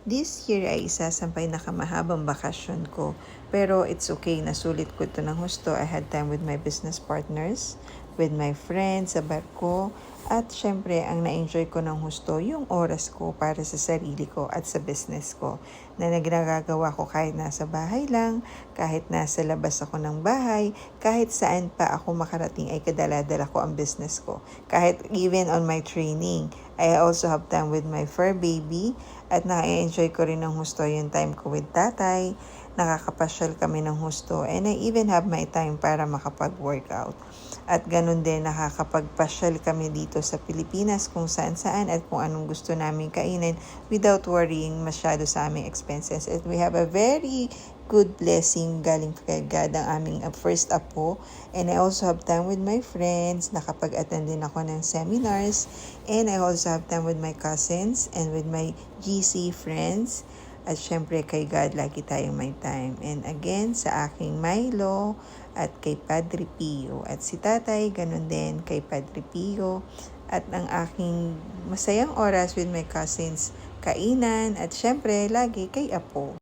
This year ay isa sa pinakamahabang bakasyon ko. Pero it's okay, nasulit ko ito ng husto. I had time with my business partners, with my friends sa barko. At syempre, ang na-enjoy ko ng husto, yung oras ko para sa sarili ko at sa business ko. Na nagagagawa ko kahit nasa bahay lang, kahit nasa labas ako ng bahay, kahit saan pa ako makarating ay kadala-dala ko ang business ko. Kahit even on my training, I also have time with my fur baby at na-enjoy ko rin ng husto yung time ko with tatay. Nakakapasyal kami ng husto and I even have my time para makapag-workout. At ganun din nakakapagpasyal kami dito sa Pilipinas kung saan-saan at kung anong gusto namin kainin without worrying masyado sa aming expenses. And we have a very good blessing galing kay God ang aming first apo. And I also have time with my friends. Nakapag-attend din ako ng seminars. And I also have time with my cousins and with my GC friends. At syempre kay God, lagi tayong may time. And again, sa aking Milo at kay Padre Pio. At si tatay, ganun din kay Padre Pio. At ang aking masayang oras with my cousins, kainan. At syempre, lagi kay Apo.